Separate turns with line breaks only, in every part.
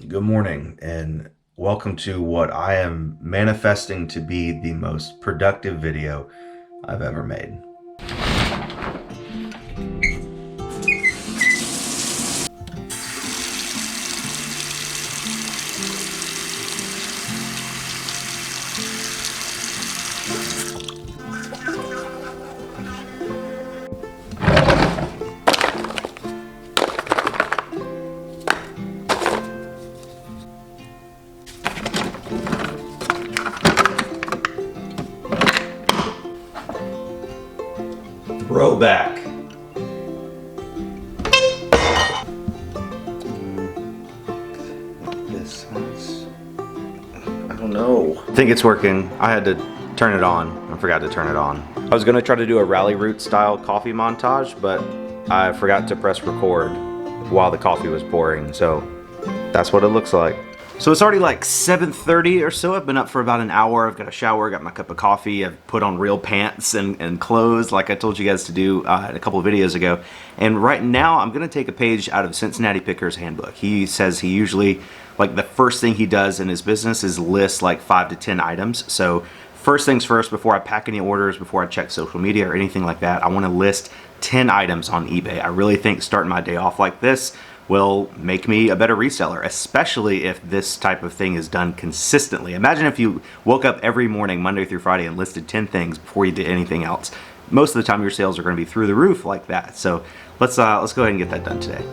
Good morning, and welcome to what I am manifesting to be the most productive video I've ever made. Throwback. This one's... I don't know. I think it's working. I had to turn it on. I forgot to turn it on. I was going to try to do a Rally Root style coffee montage, but I forgot to press record while the coffee was pouring, so that's what it looks like. So it's already like 7:30 or so. I've been up for about an hour. I've got a shower, got my cup of coffee. I've put on real pants and clothes like I told you guys to do a couple of videos ago. And right now I'm going to take a page out of Cincinnati Picker's handbook. He says he usually, like the first thing he does in his business is list like 5 to 10 items. So first things first, before I pack any orders, before I check social media or anything like that, I want to list 10 items on eBay. I really think starting my day off like this will make me a better reseller, especially if this type of thing is done consistently. Imagine if you woke up every morning, Monday through Friday, and listed 10 things before you did anything else. Most of the time your sales are going to be through the roof like that. So let's go ahead and get that done today.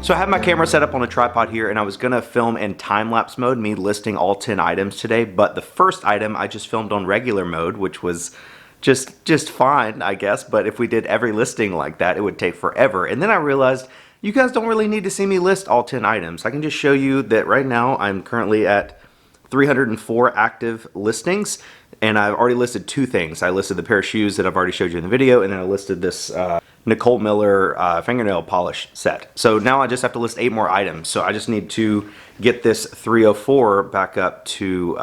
So I have my camera set up on a tripod here, and I was gonna film in time-lapse mode, me listing all 10 items today, but the first item I just filmed on regular mode, which was just fine, I guess, but if we did every listing like that, it would take forever. And then I realized you guys don't really need to see me list all 10 items. I can just show you that right now I'm currently at 304 active listings, and I've already listed 2 things. I listed the pair of shoes that I've already showed you in the video, and then I listed this Nicole Miller fingernail polish set. So now I just have to list 8 more items. So I just need to get this 304 back up to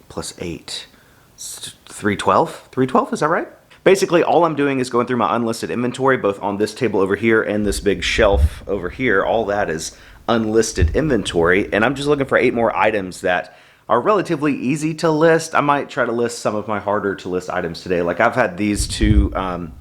plus 8, 312? 312, is that right? Basically, all I'm doing is going through my unlisted inventory, both on this table over here and this big shelf over here. All that is unlisted inventory, and I'm just looking for 8 more items that are relatively easy to list. I might try to list some of my harder to list items today. Like I've had these 2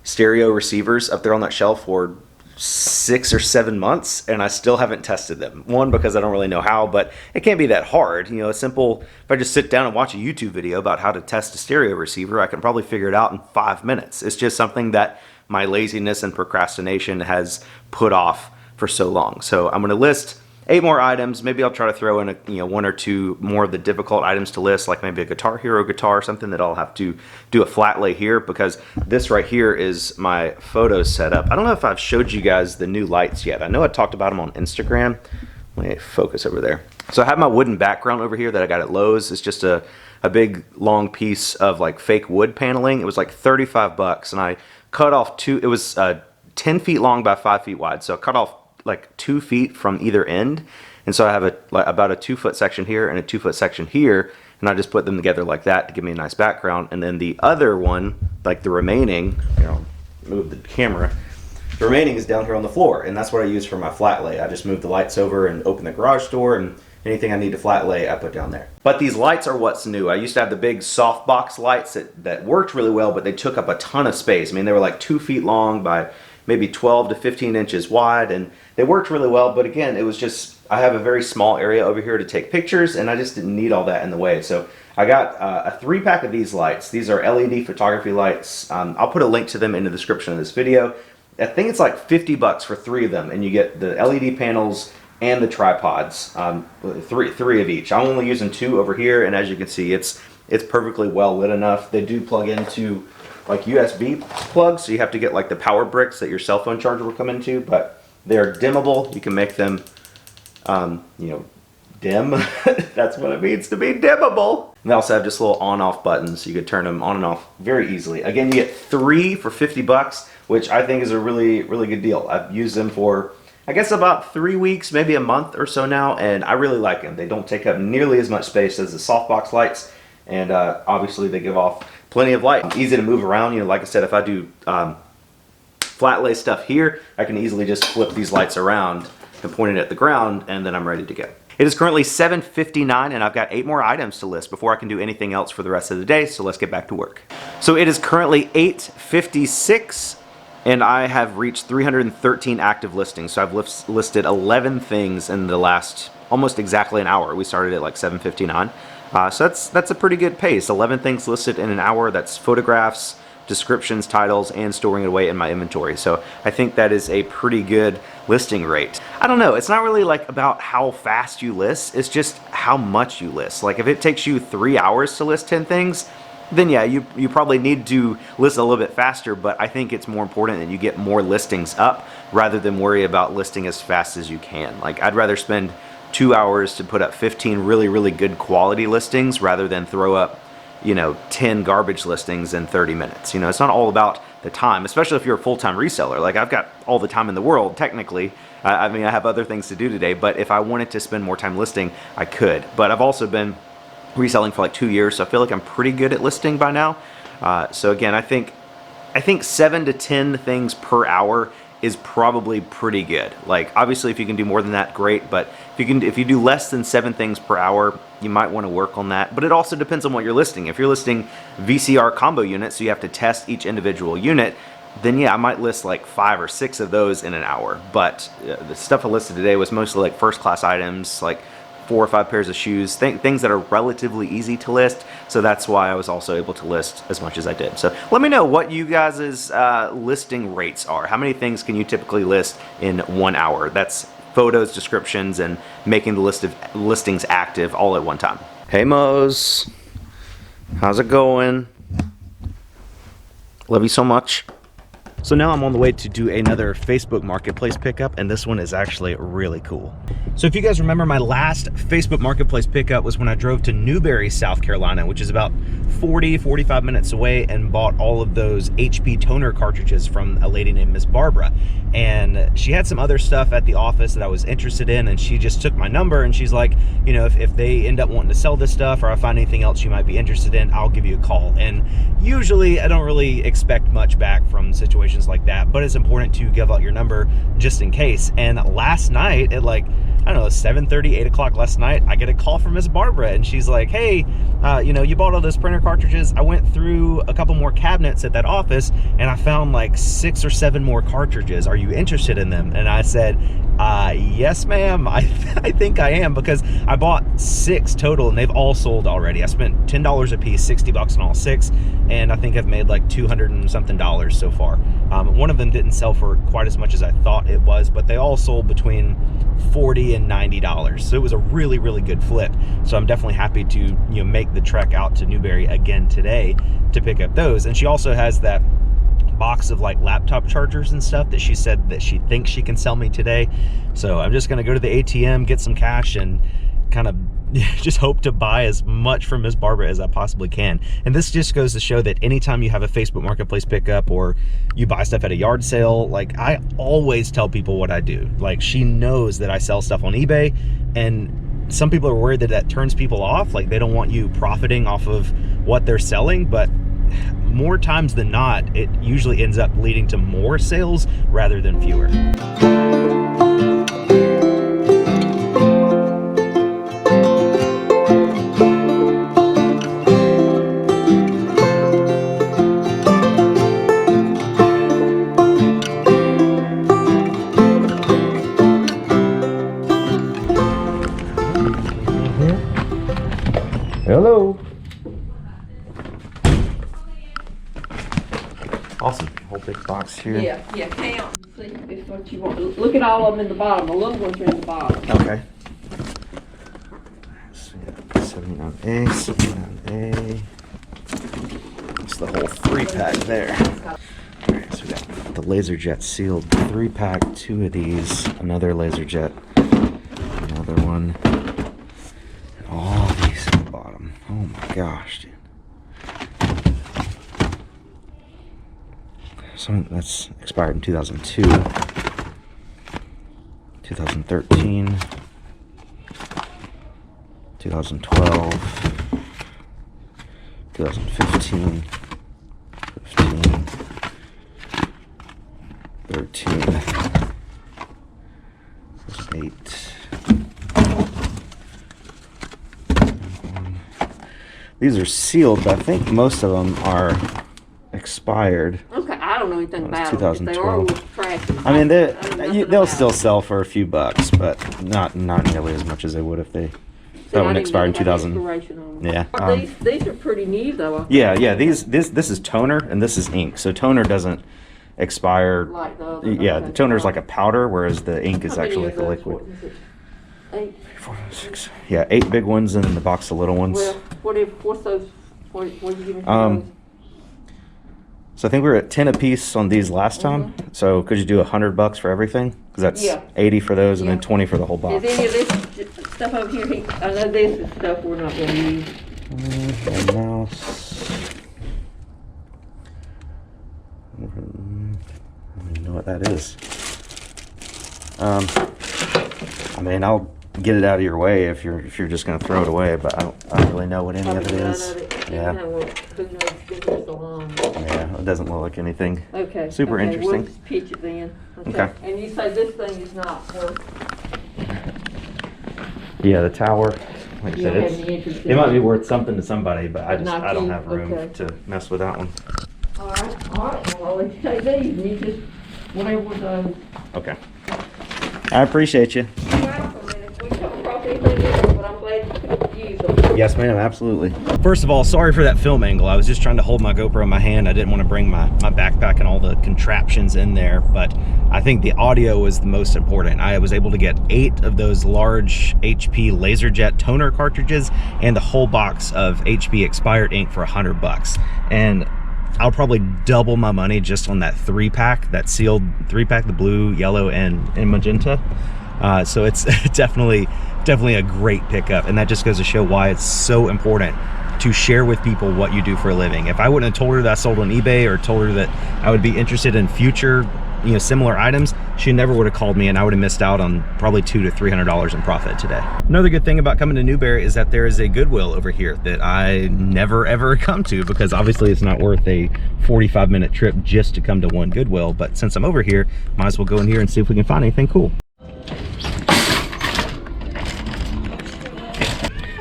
stereo receivers up there on that shelf for 6 or 7 months, and I still haven't tested them. One, because I don't really know how, but it can't be that hard. You know, it's simple. If I just sit down and watch a YouTube video about how to test a stereo receiver, I can probably figure it out in 5 minutes. It's just something that my laziness and procrastination has put off for so long. So I'm going to list 8 more items. Maybe I'll try to throw in 1 or 2 more of the difficult items to list, like maybe a Guitar Hero guitar or something that I'll have to do a flat lay here, because this right here is my photo setup. I don't know if I've showed you guys the new lights yet. I know I talked about them on Instagram. Let me focus over there. So I have my wooden background over here that I got at Lowe's. It's just a big long piece of like fake wood paneling. It was like 35 bucks, and I cut off 2, it was 10 feet long by 5 feet wide. So I cut off like 2 feet from either end, and so I have about a 2-foot section here and a 2-foot section here, and I just put them together like that to give me a nice background. And then the other one, like the remaining, move the camera, the remaining is down here on the floor, and that's what I use for my flat lay. I just move the lights over and open the garage door, and anything I need to flat lay I put down there. But these lights are what's new. I used to have the big softbox lights that worked really well, but they took up a ton of space. I mean, they were like 2 feet long by maybe 12 to 15 inches wide, and they worked really well, but again, it was just, I have a very small area over here to take pictures, and I just didn't need all that in the way. So I got a 3-pack of these lights. These are LED photography lights. I'll put a link to them in the description of this video. I think it's like 50 bucks for 3 of them, and you get the LED panels and the tripods, three of each. I'm only using 2 over here, and as you can see, it's perfectly well lit enough. They do plug into like USB plugs, so you have to get like the power bricks that your cell phone charger will come into, but they're dimmable. You can make them dim dim. That's what it means to be dimmable. And they also have just little on-off buttons, so you could turn them on and off very easily. Again, you get 3 for 50 bucks, which I think is a really, really good deal. I've used them for, I guess, about 3 weeks, maybe a month or so now, and I really like them. They don't take up nearly as much space as the softbox lights, and obviously they give off plenty of light. Easy to move around. You know, like I said, if I do flat lay stuff here, I can easily just flip these lights around and point it at the ground, and then I'm ready to go. It is currently 7:59 and I've got 8 more items to list before I can do anything else for the rest of the day, so let's get back to work. So it is currently 8:56 and I have reached 313 active listings. So I've listed 11 things in the last almost exactly an hour. We started at like 7:59. So that's a pretty good pace. 11 things listed in an hour. That's photographs, descriptions, titles, and storing it away in my inventory. So I think that is a pretty good listing rate. I don't know, it's not really like about how fast you list, it's just how much you list. Like if it takes you 3 hours to list 10 things, then yeah, you probably need to list a little bit faster, but I think it's more important that you get more listings up rather than worry about listing as fast as you can. Like I'd rather spend 2 hours to put up 15 really, really good quality listings rather than throw up, you know, 10 garbage listings in 30 minutes. You know, it's not all about the time, especially if you're a full-time reseller. Like I've got all the time in the world, technically. I mean, I have other things to do today, but if I wanted to spend more time listing, I could. But I've also been reselling for like 2 years, so I feel like I'm pretty good at listing by now. So again, I think 7 to 10 things per hour is probably pretty good. Like obviously if you can do more than that, great, but if you do less than 7 things per hour, you might want to work on that. But it also depends on what you're listing. If you're listing VCR combo units, so you have to test each individual unit, then yeah, I might list like 5 or 6 of those in an hour. But the stuff I listed today was mostly like first class items, like 4 or 5 pairs of shoes, things that are relatively easy to list. So that's why I was also able to list as much as I did. So let me know what you guys' listing rates are. How many things can you typically list in 1 hour? That's photos, descriptions, and making the list of listings active all at one time. Hey Mose, how's it going? Love you so much. So now I'm on the way to do another Facebook Marketplace pickup, and this one is actually really cool. So if you guys remember, my last Facebook Marketplace pickup was when I drove to Newberry, South Carolina, which is about 45 minutes away, and bought all of those HP toner cartridges from a lady named Miss Barbara. And she had some other stuff at the office that I was interested in, and she just took my number and she's like, you know, if they end up wanting to sell this stuff or I find anything else you might be interested in, I'll give you a call. And usually I don't really expect much back from situations like that, but it's important to give out your number just in case. And last night at like, I don't know, 7:30, 8 o'clock last night, I get a call from Miss Barbara, and she's like, hey, you know, you bought all those printer cartridges. I went through a couple more cabinets at that office and I found like 6 or 7 more cartridges. Are you interested in them? And I said, yes ma'am, I think I am, because I bought 6 total and they've all sold already. I spent $10 a piece, 60 bucks on all 6, and I think I've made like $200 and something so far. One of them didn't sell for quite as much as I thought it was, but they all sold between $40 and $90. So it was a really, really good flip. So I'm definitely happy to, you know, make the trek out to Newberry again today to pick up those. And she also has that box of like laptop chargers and stuff that she said that she thinks she can sell me today. So I'm just gonna go to the ATM, get some cash, and kind of just hope to buy as much from Miss Barbara as I possibly can. And this just goes to show that anytime you have a Facebook Marketplace pickup or you buy stuff at a yard sale, like I always tell people what I do. Like she knows that I sell stuff on eBay, and some people are worried that that turns people off. Like they don't want you profiting off of what they're selling, but more times than not, it usually ends up leading to more sales rather than fewer. Hello. Awesome. Whole big box here.
Yeah, count. See if what you want. Look at all of them in the bottom. The little ones are in the bottom.
Okay. 79A, 79A. It's the whole 3-pack there. Alright, so we got the LaserJet sealed 3-pack, 2 of these, another LaserJet, another one, gosh, dude. So that's expired in 2002, 2013, 2012, 2015, 15, 13, 8. These are sealed, but I think most of them are expired.
Okay, I don't know anything about them. If they are,
2012.
we'll track them.
I mean,
know nothing
they'll
about
still
them.
sell for a few bucks, but not nearly as much as they would if they that one expired in 2000. Yeah.
These are pretty new though.
Yeah. This is toner and this is ink. So toner doesn't expire.
Like the other,
Yeah,
okay.
the toner is like a powder, whereas the ink is
How many
actually
of
like a
those?
liquid.
What is it? 8.
4, 6. Yeah, 8 big ones and then the box of little ones.
Well, what's those? What you give me for those?
So I think we were at 10 a piece on these last time. So could you do $100 for everything? Because that's
Yeah.
80 for those and then
Yeah.
20 for the whole box.
Is any of this stuff over here? I know this is stuff we're not going to use.
And mouse. I don't even know what that is. I mean, I'll get it out of your way if you're just gonna throw it away, but I don't really know what any of it is. Yeah.
Who knows? It's been here so long.
Yeah, it doesn't look like anything.
Okay.
Super
okay,
interesting.
We'll just pitch it then.
Okay.
And you say this thing is not worth.
Yeah, the tower. Like I
You
said,
don't have any interest in
it might be
it?
worth something to somebody, but I
Not
don't
you,
have room
okay.
to mess with that one.
All right. Well, I'll let you take these and you just whatever we're done.
Okay. I appreciate you.
You're welcome. And if we come across anything else, but I'm glad you could use them.
Yes, ma'am, absolutely. First of all, sorry for that film angle. I was just trying to hold my GoPro in my hand. I didn't want to bring my backpack and all the contraptions in there, but I think the audio was the most important. I was able to get 8 of those large HP LaserJet toner cartridges and the whole box of HP expired ink for $100. And I'll probably double my money just on that 3-pack, that sealed 3-pack, the blue, yellow, and magenta. So it's definitely a great pickup, and that just goes to show why it's so important to share with people what you do for a living. If I wouldn't have told her that I sold on eBay or told her that I would be interested in future, similar items, she never would have called me, and I would have missed out on probably $200 to $300 in profit today. Another good thing about coming to Newberry is that there is a Goodwill over here that I never ever come to, because obviously it's not worth a 45-minute trip just to come to one Goodwill. But since I'm over here, might as well go in here and see if we can find anything cool.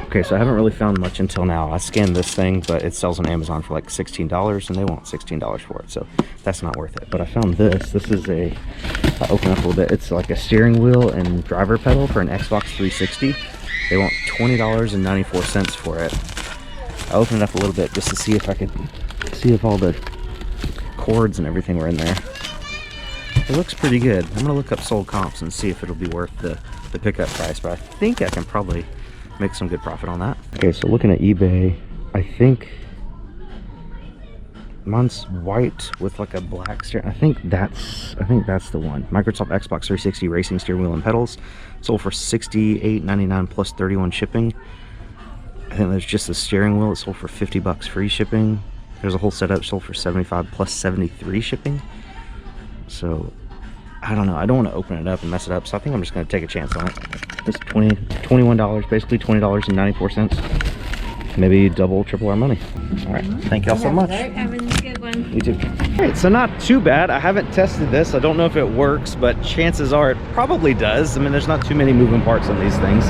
Okay, so I haven't really found much until now. I scanned this thing, but it sells on Amazon for like $16, and they want $16 for it, so that's not worth it. But I found this. This is I'll open up a little bit. It's like a steering wheel and driver pedal for an Xbox 360. They want $20.94 for it. I opened it up a little bit just to see if I could see if all the cords and everything were in there. It looks pretty good. I'm gonna look up sold comps and see if it'll be worth the pickup price, but I think I can probably make some good profit on that. Okay, so looking at eBay, I think mine's white with like a black steering. I think that's the one. Microsoft Xbox 360 racing steering wheel and pedals, sold for $68.99 plus 31 shipping. I think there's just the steering wheel. It sold for $50 free shipping. There's a whole setup sold for $75 plus 73 shipping. So I don't know. I don't want to open it up and mess it up, so I think I'm just going to take a chance on it. It's $21, basically $20.94. Maybe double, triple our money. All right. Thank y'all so much.
Having a good one.
You too. All right, so not too bad. I haven't tested this. I don't know if it works, but chances are it probably does. I mean, there's not too many moving parts on these things.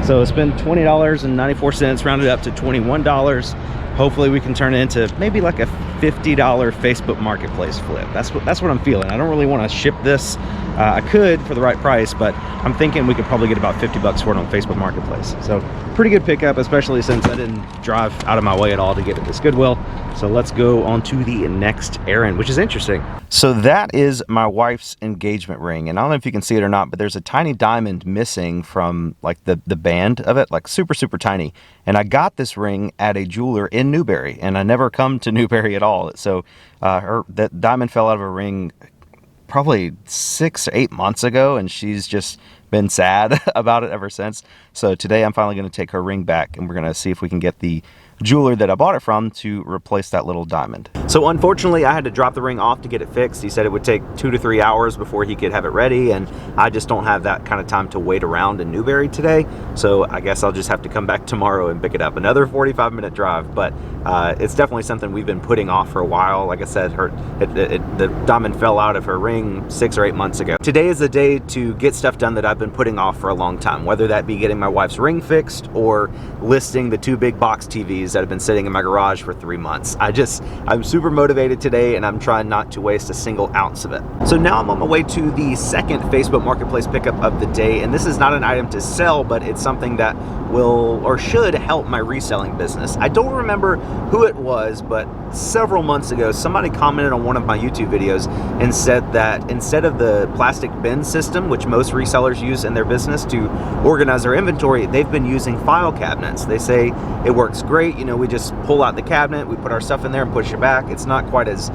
So spend $20.94, rounded up to $21. Hopefully we can turn it into maybe like a $50 Facebook Marketplace flip. That's what I'm feeling. I don't really want to ship this. I could for the right price, but I'm thinking we could probably get about $50 for it on Facebook Marketplace. So pretty good pickup, especially since I didn't drive out of my way at all to get at this Goodwill. So let's go on to the next errand, which is interesting. So that is my wife's engagement ring, and I don't know if you can see it or not, but there's a tiny diamond missing from like the band of it, like super tiny. And I got this ring at a jeweler in Newberry, and I never come to Newberry at all. So that diamond fell out of her ring probably 6 or 8 months ago, and she's just been sad about it ever since. So today I'm finally going to take her ring back, and we're going to see if we can get the jeweler that I bought it from to replace that little diamond. So unfortunately, I had to drop the ring off to get it fixed. He said it would take 2 to 3 hours before he could have it ready, and I just don't have that kind of time to wait around in Newberry today. So I guess I'll just have to come back tomorrow and pick it up. Another 45-minute drive, but it's definitely something we've been putting off for a while. Like I said, the diamond fell out of her ring 6 or 8 months ago. Today is the day to get stuff done that I've been putting off for a long time, whether that be getting my wife's ring fixed or listing the 2 big box TVs that have been sitting in my garage for 3 months. I'm super motivated today, and I'm trying not to waste a single ounce of it. So now I'm on my way to the second Facebook Marketplace pickup of the day, and this is not an item to sell, but it's something that will or should help my reselling business. I don't remember who it was, but several months ago, somebody commented on one of my YouTube videos and said that instead of the plastic bin system, which most resellers use in their business to organize their inventory, they've been using file cabinets. They say it works great. You know, we just pull out the cabinet, we put our stuff in there and push it back. It's not quite as,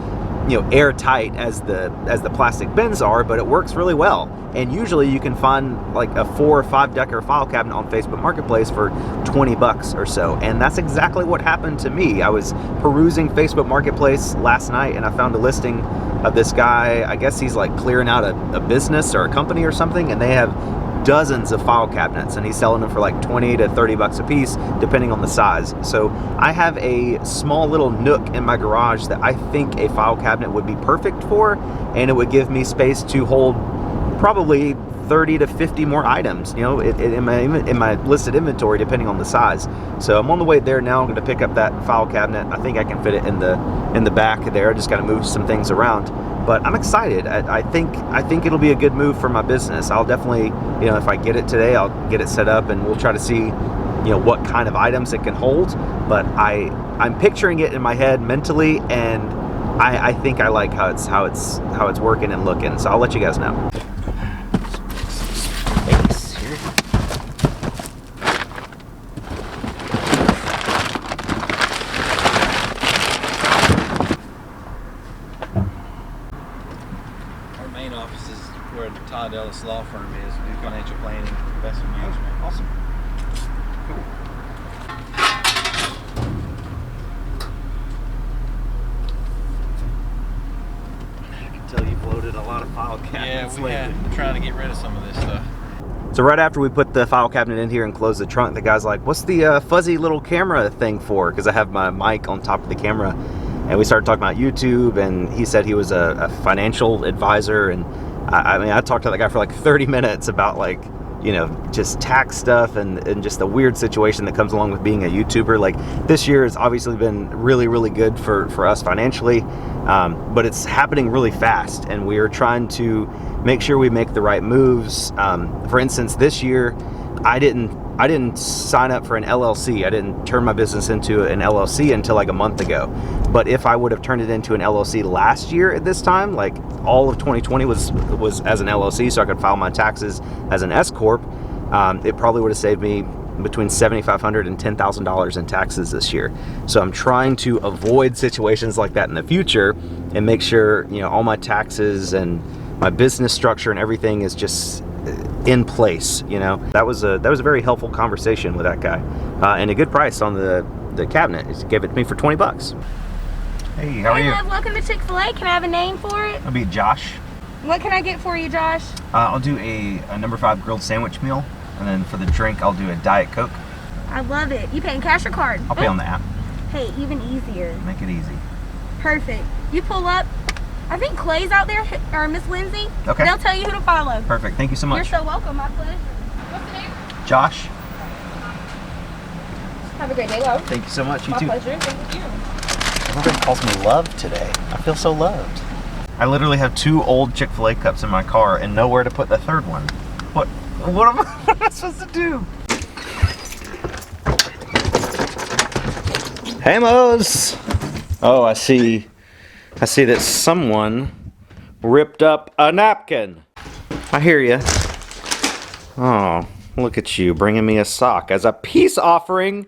you know, airtight as the plastic bins are, but it works really well. And usually you can find like a 4 or 5 decker file cabinet on Facebook Marketplace for 20 bucks or so. And that's exactly what happened to me. I was perusing Facebook Marketplace last night and I found a listing of this guy. I guess he's like clearing out a business or a company or something, and they have dozens of file cabinets, and he's selling them for like 20 to 30 bucks a piece depending on the size. So I have a small little nook in my garage that I think a file cabinet would be perfect for, and it would give me space to hold probably 30 to 50 more items, you know, in my listed inventory depending on the size. So I'm on the way there now. I'm going to pick up that file cabinet. I think I can fit it in the back there. I just got to move some things around. But I'm excited. I think it'll be a good move for my business. I'll definitely, you know, if I get it today, I'll get it set up and we'll try to see, you know, what kind of items it can hold. But I'm picturing it in my head mentally, and I think I like how it's working and looking. So I'll let you guys know. Space here.
Office is where the Todd Ellis law firm is. We do financial planning, investment management.
Awesome. Cool. I can tell you've loaded a lot of file cabinets.
Yeah, we have trying to get rid of some of this stuff.
So right after we put the file cabinet in here and close the trunk, the guy's like, "What's the fuzzy little camera thing for?" Because I have my mic on top of the camera. And we started talking about YouTube, and he said he was a financial advisor, and I mean, I talked to that guy for like 30 minutes about, like, you know, just tax stuff and just the weird situation that comes along with being a YouTuber. Like, this year has obviously been really, really good for us financially, but it's happening really fast, and we are trying to make sure we make the right moves. For instance, this year, I didn't sign up for an LLC. I didn't turn my business into an LLC until like a month ago. But if I would have turned it into an LLC last year at this time, like all of 2020 was as an LLC, so I could file my taxes as an S corp, it probably would have saved me between $7,500 and $10,000 in taxes this year. So I'm trying to avoid situations like that in the future and make sure, you know, all my taxes and my business structure and everything is just in place. You know, that was a very helpful conversation with that guy, and a good price on the cabinet. He gave it to me for 20 bucks. Hey, how are you?
Love, welcome to Chick-fil-A. Can I have a name for it?
I'll be Josh.
What can I get for you, Josh?
I'll do a number 5 grilled sandwich meal, and then for the drink, I'll do a Diet Coke.
I love it. You paying cash or card?
I'll pay on the app.
Hey, even easier.
Make it easy.
Perfect. You pull up. I think Clay's out there, or Miss Lindsay.
Okay.
They'll tell you who to follow.
Perfect. Thank you so much.
You're so welcome. My pleasure. What's the name?
Josh.
Have a great day, love.
Thank you so much. You
My
too.
pleasure. Thank you.
Everybody calls me Love today. I feel so loved. I literally have 2 old Chick-fil-A cups in my car and nowhere to put the 3rd one. What am I supposed to do? Hey, Mose. Oh, I see that someone ripped up a napkin. I hear you. Oh, look at you bringing me a sock as a peace offering.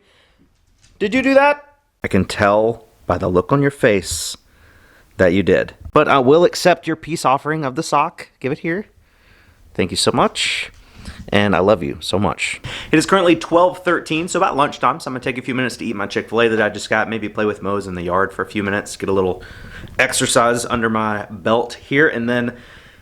Did you do that? I can tell by the look on your face that you did. But I will accept your peace offering of the sock. Give it here. Thank you so much. And I love you so much. It is currently 12:13, so about lunchtime, so I'm going to take a few minutes to eat my Chick-fil-A that I just got, maybe play with Mose in the yard for a few minutes, get a little exercise under my belt here, and then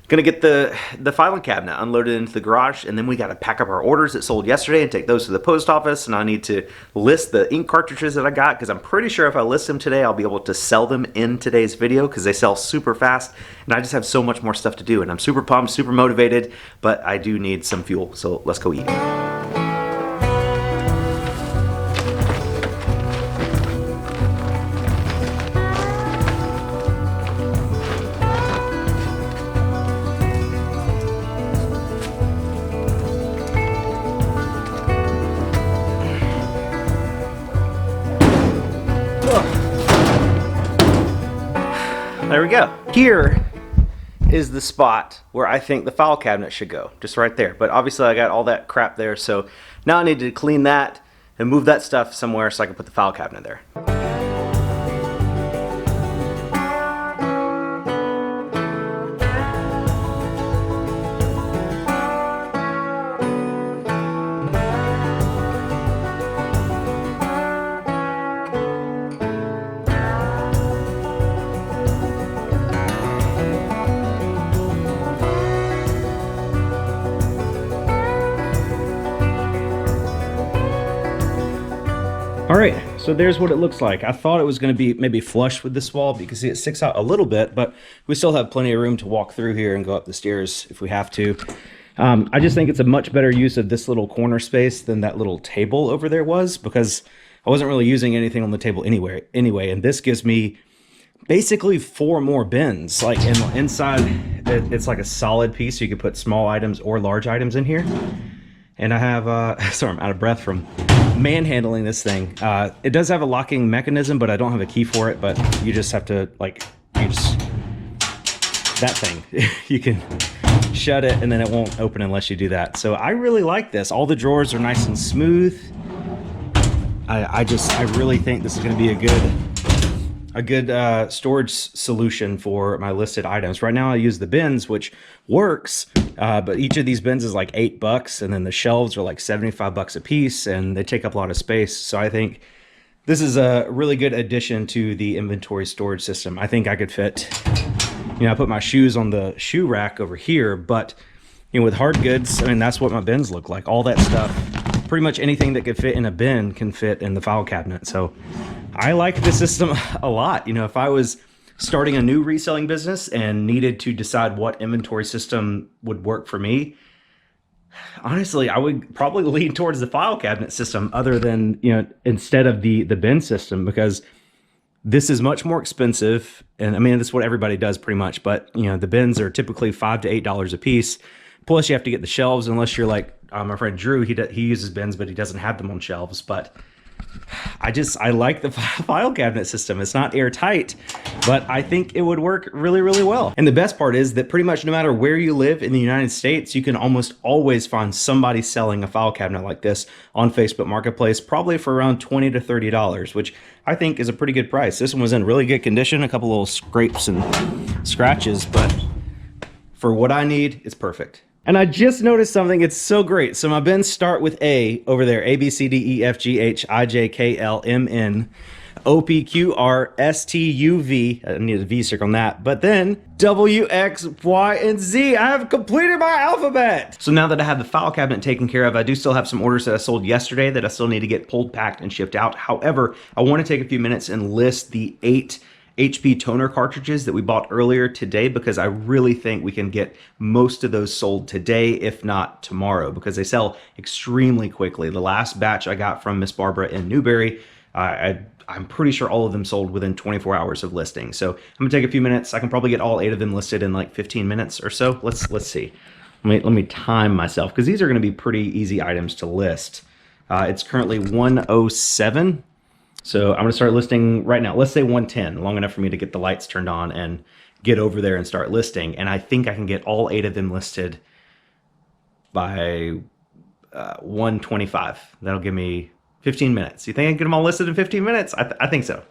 gonna get the filing cabinet unloaded into the garage, and then we got to pack up our orders that sold yesterday and take those to the post office. And I need to list the ink cartridges that I got, because I'm pretty sure if I list them today, I'll be able to sell them in today's video, because they sell super fast. And I just have so much more stuff to do, and I'm super pumped, super motivated, but I do need some fuel. So let's go eat. There we go. Here is the spot where I think the file cabinet should go, just right there. But obviously I got all that crap there, so now I need to clean that and move that stuff somewhere so I can put the file cabinet there. All right, so there's what it looks like. I thought it was going to be maybe flush with this wall, but you can see it sticks out a little bit, but we still have plenty of room to walk through here and go up the stairs if we have to. I just think it's a much better use of this little corner space than that little table over there was, because I wasn't really using anything on the table anyway, and this gives me basically 4 more bins. Like inside, it's like a solid piece, so you can put small items or large items in here. And I have, sorry, I'm out of breath from manhandling this thing. It does have a locking mechanism, but I don't have a key for it, but you just have to, like, that thing. You can shut it and then it won't open unless you do that. So I really like this. All the drawers are nice and smooth. I really think this is going to be a good storage solution for my listed items. Right now I use the bins, which works, but each of these bins is like $8, and then the shelves are like $75 a piece, and they take up a lot of space. So I think this is a really good addition to the inventory storage system. I think I could fit, I put my shoes on the shoe rack over here, but with hard goods, I mean, that's what my bins look like. All that stuff, pretty much anything that could fit in a bin can fit in the file cabinet. So I like this system a lot. If I was starting a new reselling business and needed to decide what inventory system would work for me, honestly, I would probably lean towards the file cabinet system other than, instead of the bin system, because this is much more expensive. And I mean, that's what everybody does pretty much, but the bins are typically $5 to $8 a piece. Plus you have to get the shelves, unless you're like my friend Drew, he uses bins, but he doesn't have them on shelves. But I like the file cabinet system. It's not airtight, but I think it would work really, really well. And the best part is that pretty much no matter where you live in the United States, you can almost always find somebody selling a file cabinet like this on Facebook Marketplace, probably for around $20 to $30, which I think is a pretty good price. This one was in really good condition, a couple little scrapes and scratches, but for what I need, it's perfect. And I just noticed something, it's so great. So my bins start with A over there, A, B, C, D, E, F, G, H, I, J, K, L, M, N, O, P, Q, R, S, T, U, V. I need a V stick on that. But then W, X, Y, and Z. I have completed my alphabet. So now that I have the file cabinet taken care of, I do still have some orders that I sold yesterday that I still need to get pulled, packed, and shipped out. However, I want to take a few minutes and list the 8 HP toner cartridges that we bought earlier today, because I really think we can get most of those sold today, if not tomorrow, because they sell extremely quickly. The last batch I got from Miss Barbara in Newberry, I'm pretty sure all of them sold within 24 hours of listing. So I'm gonna take a few minutes. I can probably get all 8 of them listed in like 15 minutes or so. Let's see. Let me time myself, because these are gonna be pretty easy items to list. It's currently 1:07. So I'm gonna start listing right now. Let's say 1:10, long enough for me to get the lights turned on and get over there and start listing. And I think I can get all 8 of them listed by 1:25. That'll give me 15 minutes. You think I can get them all listed in 15 minutes? I think so.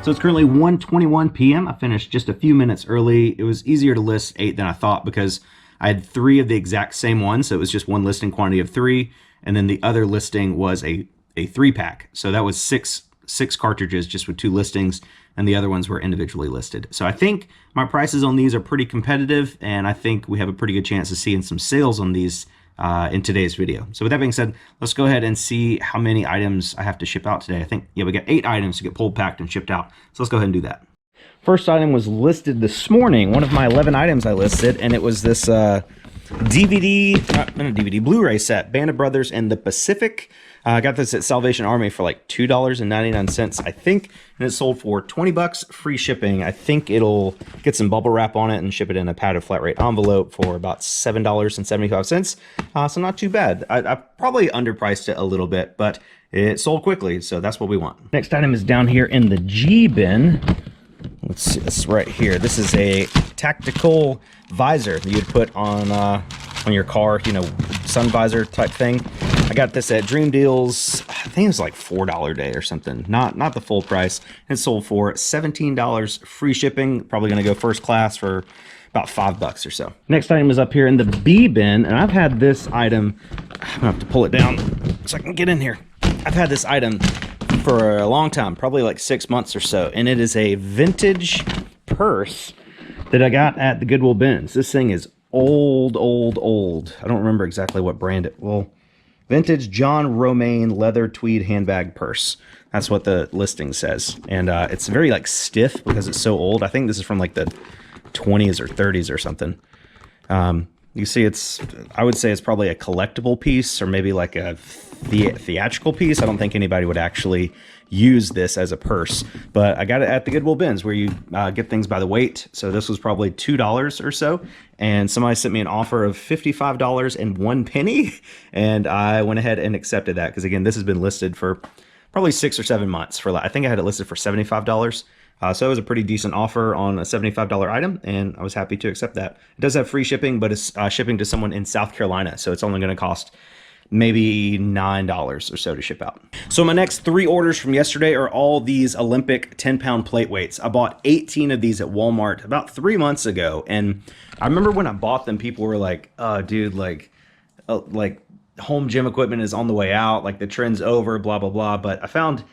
So it's currently 1:21 p.m. I finished just a few minutes early. It was easier to list 8 than I thought because I had 3 of the exact same one. So it was just one listing quantity of 3. And then the other listing was a 3-pack. So that was six cartridges just with 2 listings. And the other ones were individually listed. So I think my prices on these are pretty competitive. And I think we have a pretty good chance of seeing some sales on these in today's video. So with that being said, let's go ahead and see how many items I have to ship out today. I think, yeah, we got 8 items to get pulled, packed, and shipped out. So let's go ahead and do that. First item was listed this morning, one of my 11 items I listed, and it was this Blu-ray set, Band of Brothers and the Pacific. I got this at Salvation Army for like $2.99, I think, and it sold for $20, free shipping. I think it'll get some bubble wrap on it and ship it in a padded flat rate envelope for about $7.75. So not too bad. I probably underpriced it a little bit, but it sold quickly, so that's what we want. Next item is down here in the G bin. Let's see, this right here. This is a tactical visor that you'd put on your car, you know, sun visor type thing. I got this at Dream Deals. I think it was like $4 a day or something. Not the full price. It sold for $17, free shipping. Probably gonna go first class for about $5 or so. Next item is up here in the B bin, and I've had this item. I'm gonna have to pull it down so I can get in here. I've had this item for a long time, probably like 6 months or so, and it is a vintage purse that I got at the Goodwill bins. This thing is old. I don't remember exactly what brand it. Well, vintage John Romaine leather tweed handbag purse. That's what the listing says, and it's very like stiff because it's so old. I think this is from like the 20s or 30s or something. You see, I would say it's probably a collectible piece or maybe like a theatrical piece. I don't think anybody would actually use this as a purse, but I got it at the Goodwill bins where you get things by the weight. So this was probably $2 or so, and somebody sent me an offer of $55.01, and I went ahead and accepted that because, again, this has been listed for probably 6 or 7 months. I think I had it listed for $75. So it was a pretty decent offer on a $75 item, and I was happy to accept that. It does have free shipping, but it's shipping to someone in South Carolina, so it's only going to cost maybe $9 or so to ship out. So my next 3 orders from yesterday are all these Olympic 10-pound plate weights. I bought 18 of these at Walmart about 3 months ago, and I remember when I bought them, people were like, "Oh, dude, like home gym equipment is on the way out, like the trend's over, blah blah blah." But I found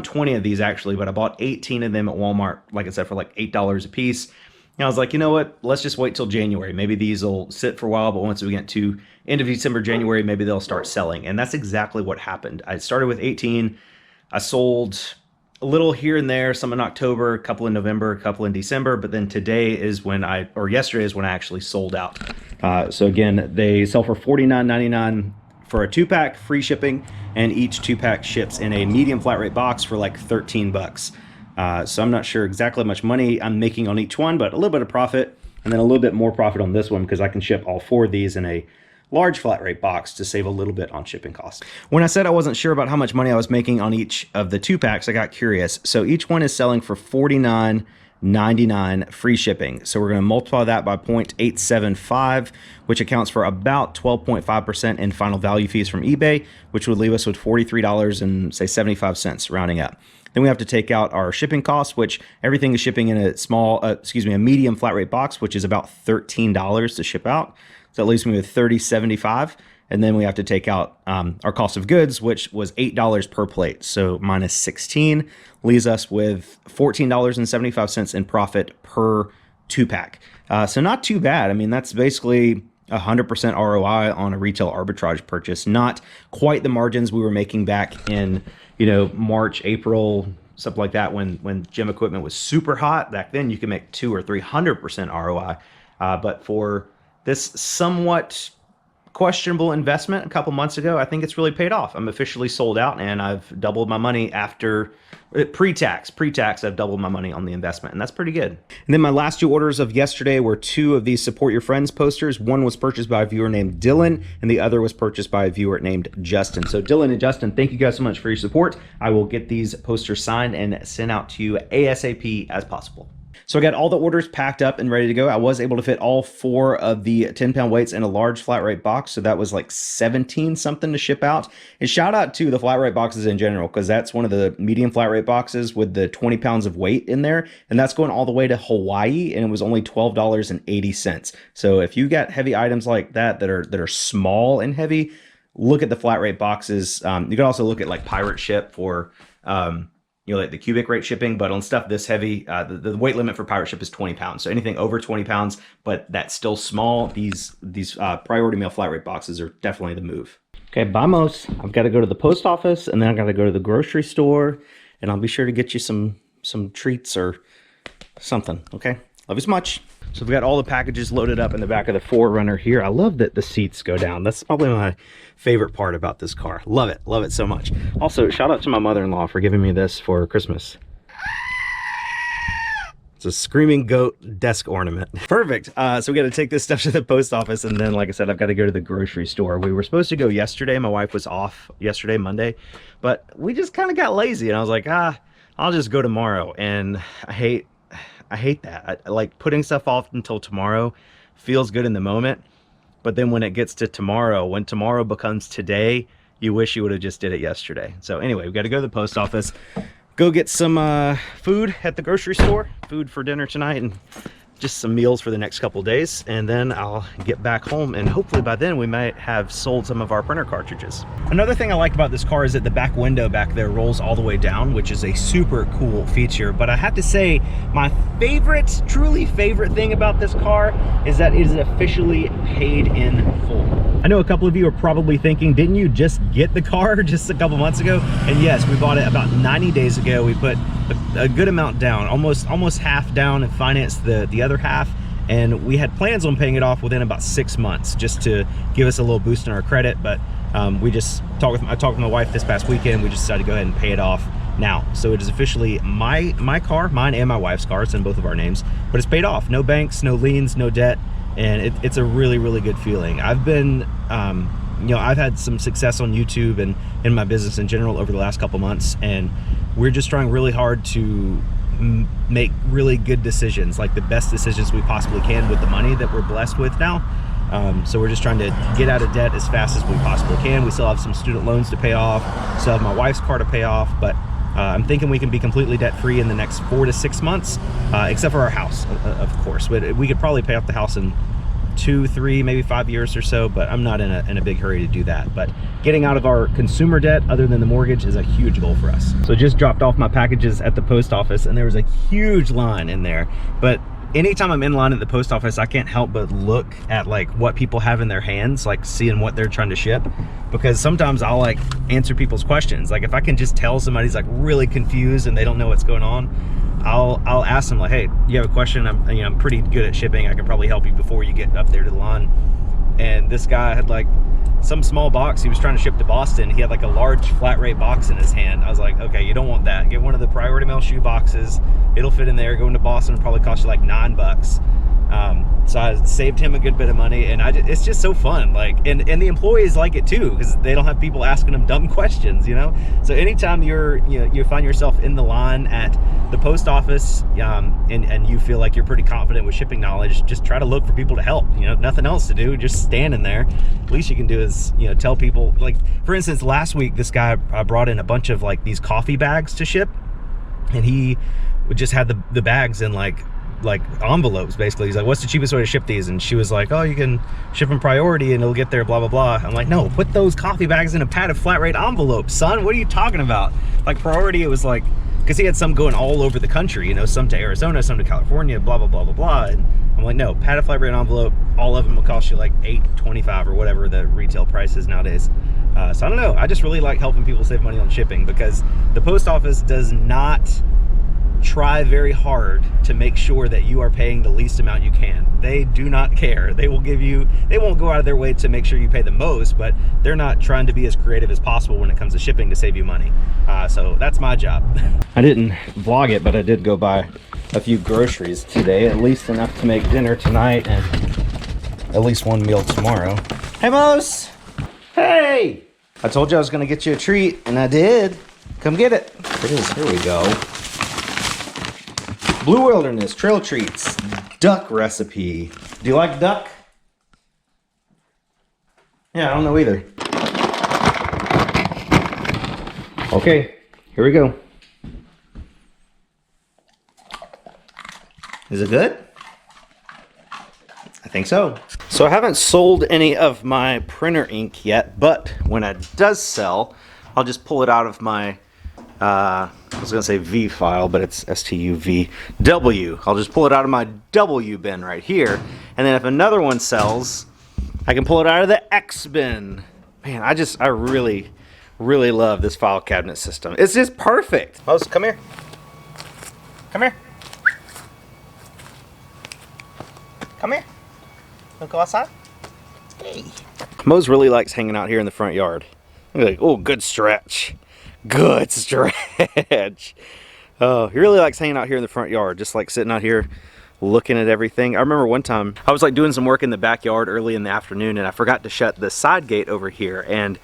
20 of these actually, but I bought 18 of them at Walmart, like I said, for like $8 a piece. And I was like, you know what, let's just wait till January. Maybe these will sit for a while, but once we get to end of December, January, maybe they'll start selling. And that's exactly what happened. I started with 18. I sold a little here and there, some in October, a couple in November, a couple in December, but then yesterday is when I actually sold out. So again, they sell for $49.99 for a 2-pack, free shipping, and each 2-pack ships in a medium flat rate box for like $13. So I'm not sure exactly how much money I'm making on each one, but a little bit of profit, and then a little bit more profit on this one because I can ship all 4 of these in a large flat rate box to save a little bit on shipping costs. When I said I wasn't sure about how much money I was making on each of the 2-packs, I got curious. So each one is selling for $49.99 free shipping. So we're going to multiply that by 0.875, which accounts for about 12.5% in final value fees from eBay, which would leave us with $43.75 rounding up. Then we have to take out our shipping costs, which everything is shipping in a a medium flat rate box, which is about $13 to ship out. So that leaves me with $30.75. And then we have to take out our cost of goods, which was $8 per plate. So minus 16 leaves us with $14.75 in profit per 2-pack. So not too bad. I mean, that's basically 100% ROI on a retail arbitrage purchase. Not quite the margins we were making back in, March, April, stuff like that when gym equipment was super hot. Back then you could make 200 or 300% ROI. But for this somewhat questionable investment a couple months ago, I think it's really paid off. I'm officially sold out, and I've doubled my money after pre-tax. I've doubled my money on the investment, and that's pretty good. And then my last 2 orders of yesterday were 2 of these Support Your Friends posters. One was purchased by a viewer named Dylan, and the other was purchased by a viewer named Justin. So Dylan and Justin, thank you guys so much for your support. I will get these posters signed and sent out to you ASAP as possible. So I got all the orders packed up and ready to go. I was able to fit all 4 of the 10-pound weights in a large flat rate box. So that was like 17 something to ship out. And shout out to the flat rate boxes in general, because that's one of the medium flat rate boxes with the 20 pounds of weight in there. And that's going all the way to Hawaii, and it was only $12.80. So if you got heavy items like that are small and heavy, look at the flat rate boxes. You can also look at like Pirate Ship for like the cubic rate shipping, but on stuff this heavy, the weight limit for Pirate Ship is 20 pounds. So anything over 20 pounds, but that's still small, these priority mail flat rate boxes are definitely the move. Okay, vamos. I've got to go to the post office, and then I've got to go to the grocery store, and I'll be sure to get you some treats or something, okay? Love you so much. So we've got all the packages loaded up in the back of the 4Runner here. I love that the seats go down. That's probably my favorite part about this car. Love it so much. Also, shout out to my mother-in-law for giving me this for Christmas. It's a screaming goat desk ornament. Perfect. So we got to take this stuff to the post office, and then, like I said, I've got to go to the grocery store. We were supposed to go yesterday. My wife was off yesterday, Monday, but we just kind of got lazy, and I was like, I'll just go tomorrow. And I hate that. I like putting stuff off until tomorrow. Feels good in the moment, but then when it gets to tomorrow, when tomorrow becomes today, you wish you would have just did it yesterday. So anyway, we got to go to the post office, go get some food at the grocery store, food for dinner tonight, and just some meals for the next couple of days, and then I'll get back home, and hopefully by then we might have sold some of our printer cartridges. Another thing I like about this car is that the back window back there rolls all the way down, which is a super cool feature. But I have to say, my favorite, truly favorite thing about this car is that it is officially paid in full. I know a couple of you are probably thinking, didn't you just get the car just a couple months ago? And yes, we bought it about 90 days ago. We put a good amount down, almost half down, and financed the other half. And we had plans on paying it off within about 6 months, just to give us a little boost in our credit. But I talked with my wife this past weekend. We just decided to go ahead and pay it off now. So it is officially my car, mine and my wife's car. It's in both of our names, but it's paid off. No banks, no liens, no debt. And it's a really, really good feeling. I've been, I've had some success on YouTube and in my business in general over the last couple months, and we're just trying really hard to make really good decisions, like the best decisions we possibly can with the money that we're blessed with now. So we're just trying to get out of debt as fast as we possibly can. We still have some student loans to pay off, still have my wife's car to pay off, but I'm thinking we can be completely debt-free in the next 4 to 6 months, except for our house, of course. We could probably pay off the house in 2, 3, maybe 5 years or so, but I'm not in a big hurry to do that. But getting out of our consumer debt, other than the mortgage, is a huge goal for us. So just dropped off my packages at the post office, and there was a huge line in there. But anytime I'm in line at the post office, I can't help but look at like what people have in their hands, like seeing what they're trying to ship, because sometimes I'll like answer people's questions. Like if I can just tell somebody's like really confused and they don't know what's going on, I'll ask them like, hey, you have a question? I'm pretty good at shipping. I can probably help you before you get up there to the line. And this guy had like some small box he was trying to ship to Boston. He had like a large flat rate box in his hand. I was like, okay, you don't want that. Get one of the priority mail shoe boxes. It'll fit in there. Going to Boston will probably cost you like $9. So I saved him a good bit of money, and it's just so fun. Like, and the employees like it too, because they don't have people asking them dumb questions, you know? So anytime you find yourself in the line at the post office, and you feel like you're pretty confident with shipping knowledge, just try to look for people to help. Nothing else to do, just standing there. Least you can do is tell people. Like, for instance, last week this guy brought in a bunch of like these coffee bags to ship, and he just had the bags in like envelopes, basically. He's like, what's the cheapest way to ship these? And she was like, oh, you can ship them priority and it'll get there, blah blah blah. I'm like, no, put those coffee bags in a padded flat rate envelope, son. What are you talking about? Like, priority, it was like, because he had some going all over the country, some to Arizona, some to California, blah blah blah blah blah. And I'm like, no, padded flat rate envelope, all of them will cost you like $8.25 or whatever the retail price is nowadays. So I don't know, I just really like helping people save money on shipping, because the post office does not try very hard to make sure that you are paying the least amount you can. They do not care. They won't go out of their way to make sure you pay the most, but they're not trying to be as creative as possible when it comes to shipping to save you money. So that's my job. I didn't vlog it, but I did go buy a few groceries today, at least enough to make dinner tonight and at least one meal tomorrow. Hey, Mose! Hey! I told you I was gonna get you a treat, and I did. Come get it. Here it is. Here we go. Blue Wilderness Trail Treats duck recipe. Do you like duck? Yeah, I don't know either. Okay, here we go. Is it good? I think so. So I haven't sold any of my printer ink yet, but when it does sell, I'll just pull it out of my, I was gonna say V file, but it's STUVW. I'll just pull it out of my W bin right here, and then if another one sells, I can pull it out of the X bin. Man, I really love this file cabinet system. It's just perfect. Mose, come here. Come here. Come here. Wanna go outside? Hey. Mose really likes hanging out here in the front yard. I'm like, oh, good stretch. Good stretch. Oh, he really likes hanging out here in the front yard, just like sitting out here looking at everything. I remember one time I was like doing some work in the backyard early in the afternoon, and I forgot to shut the side gate over here. And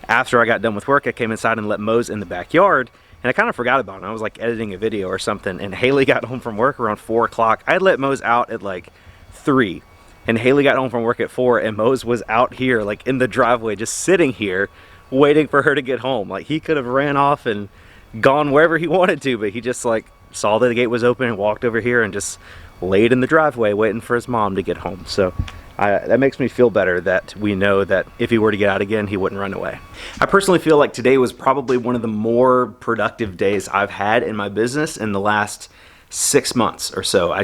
after I got done with work, I came inside and let Mose in the backyard, and I kind of forgot about it. I was like editing a video or something, and Haley got home from work around 4 o'clock. I had let Mose out at like 3, and Haley got home from work at 4, and Mose was out here like in the driveway just sitting here waiting for her to get home. Like, he could have ran off and gone wherever he wanted to, but he just like saw that the gate was open and walked over here and just laid in the driveway waiting for his mom to get home. So that makes me feel better that we know that if he were to get out again, he wouldn't run away. I personally feel like today was probably one of the more productive days I've had in my business in the last 6 months or so.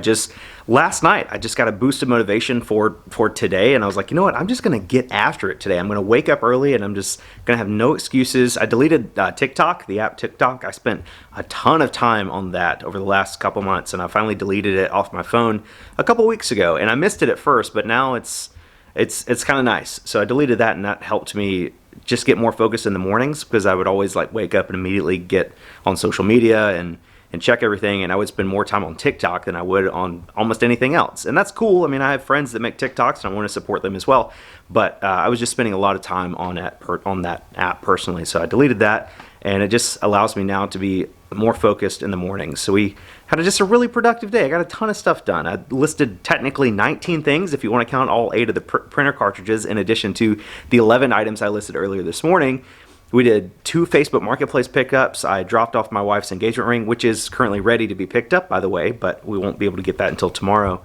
Last night I just got a boost of motivation for today, and I was like, you know what, I'm just gonna get after it today. I'm gonna wake up early and I'm just gonna have no excuses. I deleted TikTok, the app TikTok. I spent a ton of time on that over the last couple months, and I finally deleted it off my phone a couple weeks ago, and I missed it at first, but now it's kind of nice. So I deleted that, and that helped me just get more focused in the mornings, because I would always like wake up and immediately get on social media and check everything, and I would spend more time on TikTok than I would on almost anything else. And that's cool. I mean, I have friends that make TikToks, and I want to support them as well. But I was just spending a lot of time on that app personally, so I deleted that, and it just allows me now to be more focused in the mornings. So we had just a really productive day. I got a ton of stuff done. I listed technically 19 things, if you want to count all 8 of the printer cartridges, in addition to the 11 items I listed earlier this morning. We did 2 Facebook Marketplace pickups. I dropped off my wife's engagement ring, which is currently ready to be picked up, by the way, but we won't be able to get that until tomorrow.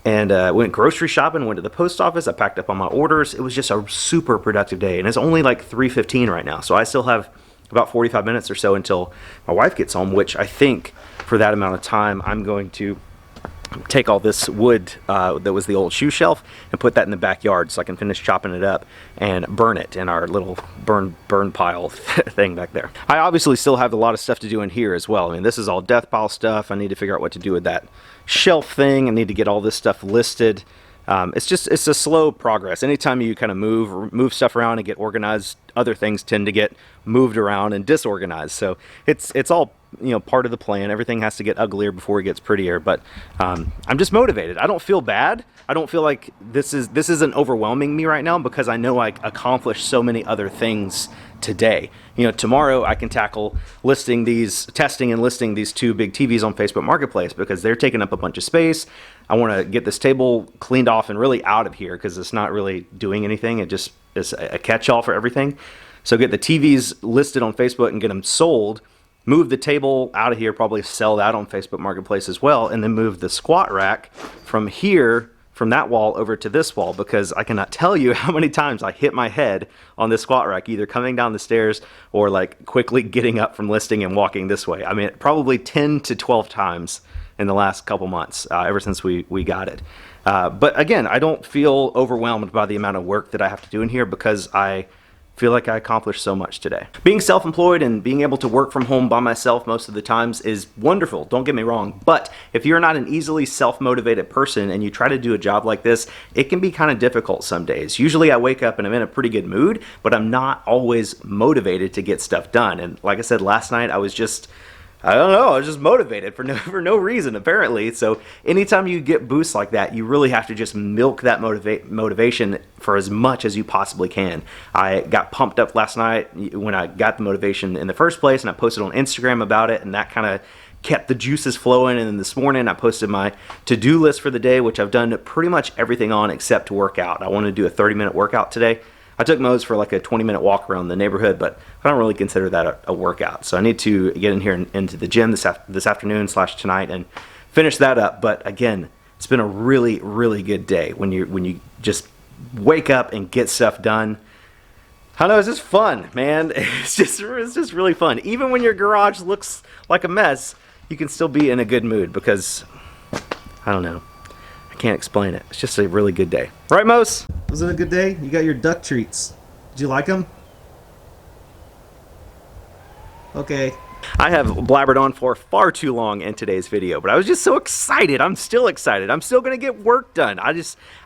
And went grocery shopping, went to the post office. I packed up on my orders. It was just a super productive day, and it's only like 3:15 right now, so I still have about 45 minutes or so until my wife gets home, which I think for that amount of time I'm going to take all this wood that was the old shoe shelf and put that in the backyard so I can finish chopping it up and burn it in our little burn pile thing back there. I obviously still have a lot of stuff to do in here as well. I mean, this is all death pile stuff. I need to figure out what to do with that shelf thing. I need to get all this stuff listed. It's a slow progress. Anytime you kind of move stuff around and get organized, other things tend to get moved around and disorganized. So it's all, you know, part of the plan. Everything has to get uglier before it gets prettier. But I'm just motivated. I don't feel bad. I don't feel like this isn't overwhelming me right now, because I know I accomplished so many other things today. You know, tomorrow I can tackle testing and listing these 2 big TVs on Facebook Marketplace, because they're taking up a bunch of space. I want to get this table cleaned off and really out of here, because it's not really doing anything. It just is a catch-all for everything. So get the TVs listed on Facebook and get them sold. Move the table out of here, probably sell that on Facebook Marketplace as well, and then move the squat rack from that wall over to this wall, because I cannot tell you how many times I hit my head on this squat rack, either coming down the stairs or like quickly getting up from listing and walking this way. I mean, probably 10 to 12 times in the last couple months, ever since we got it. But again, I don't feel overwhelmed by the amount of work that I have to do in here, because I feel like I accomplished so much today. Being self-employed and being able to work from home by myself most of the times is wonderful, don't get me wrong. But if you're not an easily self-motivated person and you try to do a job like this, it can be kind of difficult some days. Usually I wake up and I'm in a pretty good mood, but I'm not always motivated to get stuff done. And like I said, last night I was just motivated for no reason, apparently. So anytime you get boosts like that, you really have to just milk that motivation for as much as you possibly can. I got pumped up last night when I got the motivation in the first place, and I posted on Instagram about it, and that kind of kept the juices flowing. And then this morning I posted my to-do list for the day, which I've done pretty much everything on except workout. I want to do a 30-minute workout today. I took Mose for like a 20-minute walk around the neighborhood, but I don't really consider that a workout. So I need to get in here and into the gym this afternoon / tonight and finish that up. But again, it's been a really, really good day when you just wake up and get stuff done. I know, it's just fun, man. It's just really fun. Even when your garage looks like a mess, you can still be in a good mood because, I don't know, I can't explain it. It's just a really good day. Right, Mose? Was it a good day? You got your duck treats. Did you like them? Okay. I have blabbered on for far too long in today's video, but I was just so excited. I'm still excited. I'm still gonna get work done. I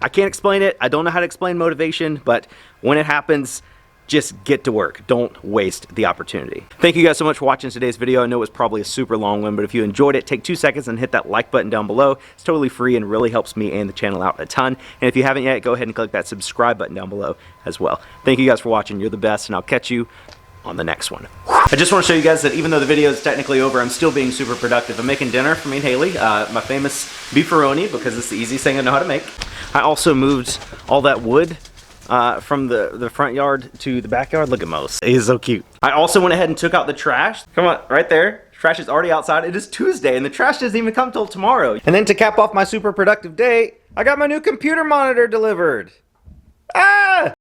can't explain it. I don't know how to explain motivation, but when it happens, just get to work. Don't waste the opportunity. Thank you guys so much for watching today's video. I know it was probably a super long one, but if you enjoyed it, take 2 seconds and hit that like button down below. It's totally free and really helps me and the channel out a ton. And if you haven't yet, go ahead and click that subscribe button down below as well. Thank you guys for watching. You're the best, and I'll catch you on the next one. I just want to show you guys that even though the video is technically over, I'm still being super productive. I'm making dinner for me and Haley, my famous beefaroni, because it's the easiest thing I know how to make. I also moved all that wood from the front yard to the backyard. Look at Mose. He's so cute. I also went ahead and took out the trash. Come on, right there. Trash is already outside. It is Tuesday and the trash doesn't even come till tomorrow. And then to cap off my super productive day, I got my new computer monitor delivered. Ah!